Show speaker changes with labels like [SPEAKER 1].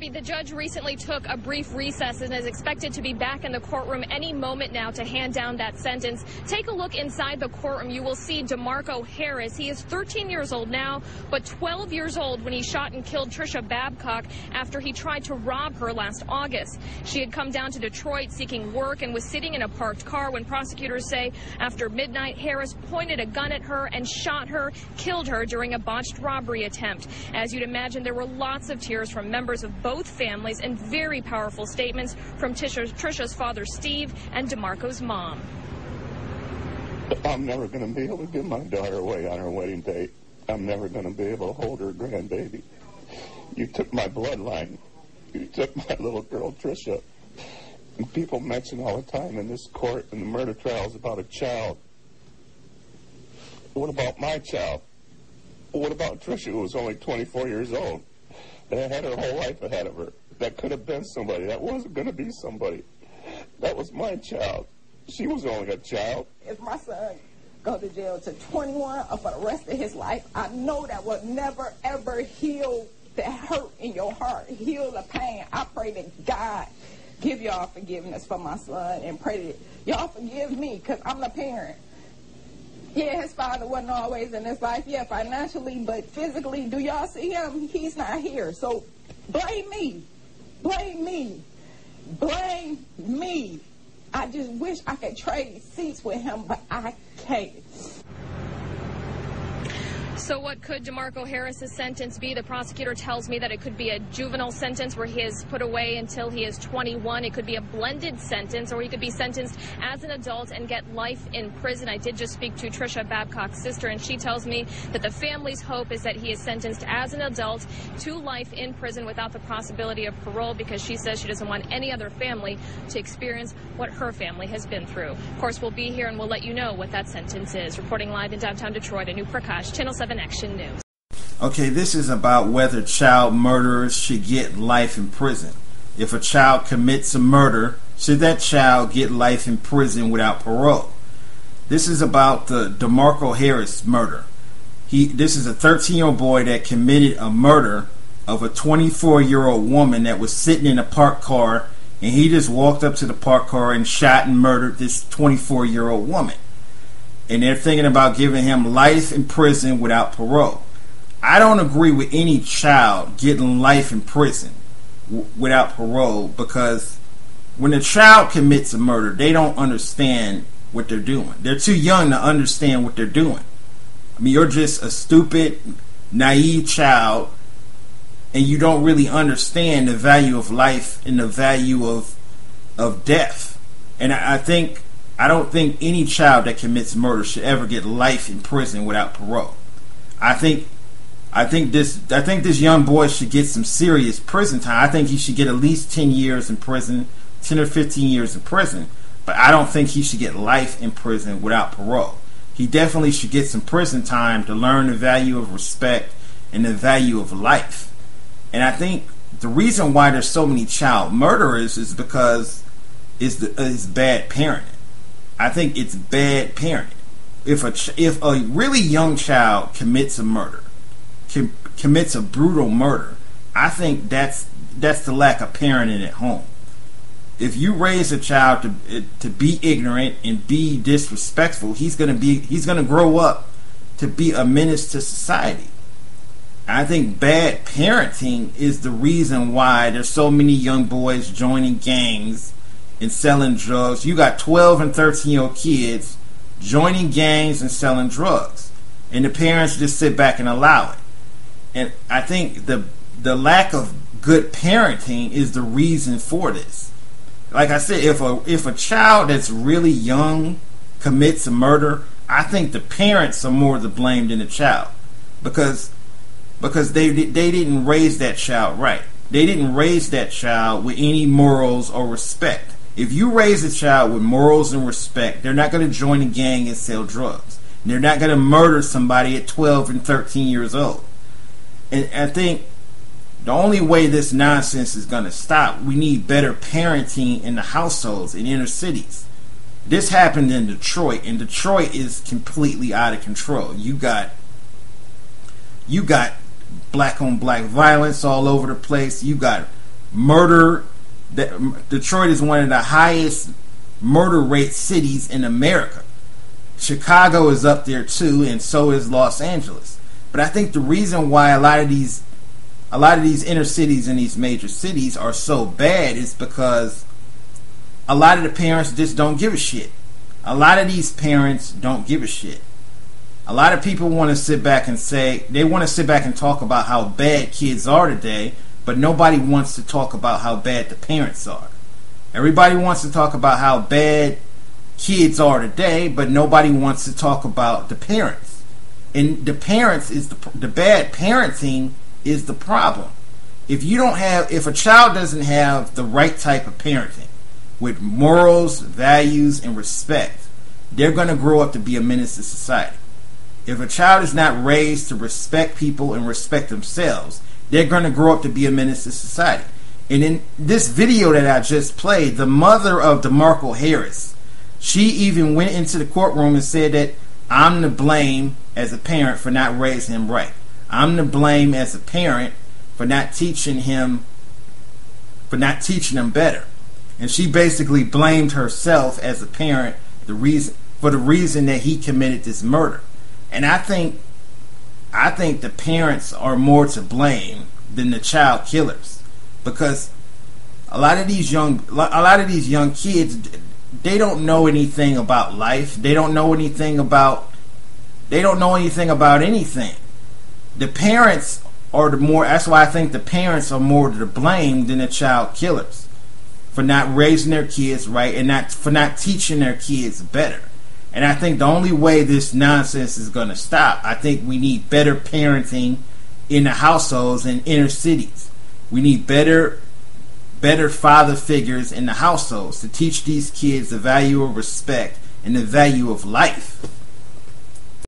[SPEAKER 1] Bobby, the judge recently took a brief recess and is expected to be back in the courtroom any moment now to hand down that sentence. Take a look inside the courtroom. You will see DeMarco Harris. He is 13 years old now, but 12 years old when he shot and killed Trisha Babcock after he tried to rob her last August. She had come down to Detroit seeking work and was sitting in a parked car when prosecutors say after midnight, Harris pointed a gun at her and shot her, killed her during a botched robbery attempt. As you'd imagine, there were lots of tears from members of both families and very powerful statements from Trisha's father, Steve, and DeMarco's mom.
[SPEAKER 2] I'm never going to be able to give my daughter away on her wedding day. I'm never going to be able to hold her grandbaby. You took my bloodline. You took my little girl, Trisha. And people mention all the time in this court and the murder trials about a child. What about my child? What about Trisha, who was only 24 years old? That had her whole life ahead of her. That could have been somebody. That wasn't going to be somebody. That was my child. She was only a child.
[SPEAKER 3] If my son go to jail to 21 or for the rest of his life, I know that will never, ever heal the hurt in your heart, heal the pain. I pray that God give y'all forgiveness for my son and pray that y'all forgive me because I'm the parent. Yeah, his father wasn't always in his life, yeah, financially, but physically, do y'all see him? He's not here. So blame me. Blame me. Blame me. I just wish I could trade seats with him, but I can't.
[SPEAKER 1] So what could DeMarco Harris's sentence be? The prosecutor tells me that it could be a juvenile sentence where he is put away until he is 21. It could be a blended sentence, or he could be sentenced as an adult and get life in prison. I did just speak to Trisha Babcock's sister, and she tells me that the family's hope is that he is sentenced as an adult to life in prison without the possibility of parole, because she says she doesn't want any other family to experience what her family has been through. Of course, we'll be here and we'll let you know what that sentence is. Reporting live in downtown Detroit, Anu Prakash, Channel 7 Action News.
[SPEAKER 4] Okay, this is about whether child murderers should get life in prison. If a child commits a murder, should that child get life in prison without parole? This is about the DeMarco Harris murder. This is a 13-year-old boy that committed a murder of a 24-year-old woman that was sitting in a parked car, and he just walked up to the parked car and shot and murdered this 24-year-old woman. And they're thinking about giving him life in prison without parole. I don't agree with any child getting life in prison without parole, because when a child commits a murder, they don't understand what they're doing. They're too young to understand what they're doing. I mean, you're just a stupid, naive child, and you don't really understand the value of life and the value of death. And I don't think any child that commits murder should ever get life in prison without parole. I think this young boy should get some serious prison time. I think he should get at least 10 years in prison, 10 or 15 years in prison. But I don't think he should get life in prison without parole. He definitely should get some prison time to learn the value of respect and the value of life. And I think the reason why there's so many child murderers is because it's bad parenting. I think it's bad parenting. If a really young child commits a murder, commits a brutal murder, I think that's the lack of parenting at home. If you raise a child to be ignorant and be disrespectful, he's gonna grow up to be a menace to society. I think bad parenting is the reason why there's so many young boys joining gangs and selling drugs. You got 12 and 13-year-old kids joining gangs and selling drugs, and the parents just sit back and allow it. And I think the lack of good parenting is the reason for this. Like I said, if a child that's really young commits a murder, I think the parents are more to blame than the child, because they didn't raise that child right. They didn't raise that child with any morals or respect. If you raise a child with morals and respect, they're not going to join a gang and sell drugs. They're not going to murder somebody at 12 and 13 years old. And I think the only way this nonsense is going to stop, we need better parenting in the households in inner cities. This happened in Detroit, and Detroit is completely out of control. You got black on black violence all over the place. You got murder. Detroit is one of the highest murder rate cities in America. Chicago is up there too, and so is Los Angeles. But I think the reason why a lot of these inner cities and these major cities are so bad is because a lot of the parents just don't give a shit. A lot of these parents don't give a shit. A lot of people want to sit back and talk about how bad kids are today, but nobody wants to talk about how bad the parents are. Everybody wants to talk about how bad kids are today, but nobody wants to talk about the parents. And the parents is the bad parenting is the problem. If a child doesn't have the right type of parenting with morals, values, and respect, they're going to grow up to be a menace to society. If a child is not raised to respect people and respect themselves, they're going to grow up to be a menace to society. And in this video that I just played, the mother of DeMarco Harris, she even went into the courtroom and said that I'm to blame as a parent for not raising him right. I'm to blame as a parent for not teaching him better. And she basically blamed herself as a parent for the reason that he committed this murder. And I think the parents are more to blame than the child killers, because a lot of these young kids, they don't know anything about life. They don't know anything about anything. The parents are that's why I think the parents are more to blame than the child killers for not raising their kids right and for not teaching their kids better. And I think the only way this nonsense is going to stop, I think we need better parenting in the households in inner cities. We need better father figures in the households to teach these kids the value of respect and the value of life.